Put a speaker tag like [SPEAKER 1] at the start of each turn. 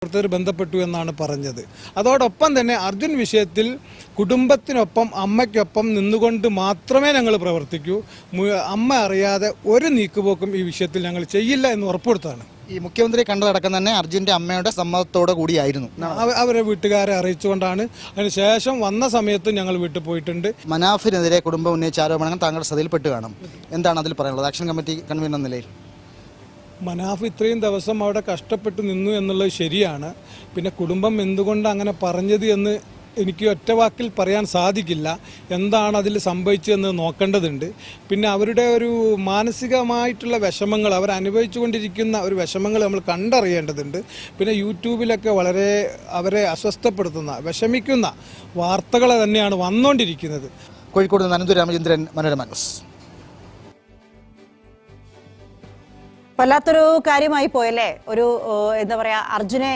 [SPEAKER 1] പ്രവർത്തകർ ബന്ധപ്പെട്ടു എന്നാണ് പറഞ്ഞത്. അതോടൊപ്പം തന്നെ അർജുൻ വിഷയത്തിൽ കുടുംബത്തിനൊപ്പം അമ്മയ്ക്കൊപ്പം നിന്നുകൊണ്ട് മാത്രമേ ഞങ്ങൾ പ്രവർത്തിക്കൂ. അമ്മ അറിയാതെ ഒരു നീക്കുപോക്കും ഈ വിഷയത്തിൽ ഞങ്ങൾ ചെയ്യില്ല എന്ന് ഉറപ്പുവരുത്താണ്.
[SPEAKER 2] ഈ മുഖ്യമന്ത്രി കണ്ടതടക്കം തന്നെ അർജുൻ്റെ അമ്മയുടെ സമ്മതത്തോടെ കൂടിയായിരുന്നു.
[SPEAKER 1] അവരെ വീട്ടുകാരെ അറിയിച്ചുകൊണ്ടാണ്. അതിനുശേഷം വന്ന സമയത്ത് ഞങ്ങൾ വീട്ടിൽ പോയിട്ടുണ്ട്.
[SPEAKER 2] മനാഫിനെതിരെ കുടുംബം ഉന്നയിച്ച ആരോപണങ്ങൾ താങ്കളുടെ ശ്രദ്ധയിൽപ്പെട്ട് കാണും. എന്താണ് അതിൽ പറയാനുള്ളത് ആക്ഷൻ കമ്മിറ്റി കൺവീനർ എന്ന നിലയിൽ?
[SPEAKER 1] മനാഫ് ഇത്രയും ദിവസം അവിടെ കഷ്ടപ്പെട്ട് നിന്നു എന്നുള്ളത് ശരിയാണ്. പിന്നെ കുടുംബം എന്തുകൊണ്ട് അങ്ങനെ പറഞ്ഞത് എന്ന് എനിക്ക് ഒറ്റ വാക്കിൽ പറയാൻ സാധിക്കില്ല. എന്താണ് അതിൽ സംഭവിച്ചതെന്ന് നോക്കേണ്ടതുണ്ട്. പിന്നെ അവരുടെ ഒരു മാനസികമായിട്ടുള്ള വിഷമങ്ങൾ, അവർ അനുഭവിച്ചു കൊണ്ടിരിക്കുന്ന ഒരു വിഷമങ്ങൾ നമ്മൾ കണ്ടറിയേണ്ടതുണ്ട്. പിന്നെ യൂട്യൂബിലൊക്കെ വളരെ അവരെ അസ്വസ്ഥപ്പെടുത്തുന്ന, വിഷമിക്കുന്ന വാർത്തകൾ തന്നെയാണ് വന്നുകൊണ്ടിരിക്കുന്നത്.
[SPEAKER 2] കോഴിക്കോട് നിന്ന് അനന്തു രാമചന്ദ്രൻ, മനോരമ ന്യൂസ്.
[SPEAKER 3] വല്ലാത്തൊരു കാര്യമായി പോയല്ലേ? ഒരു എന്താ പറയാ, അർജുനെ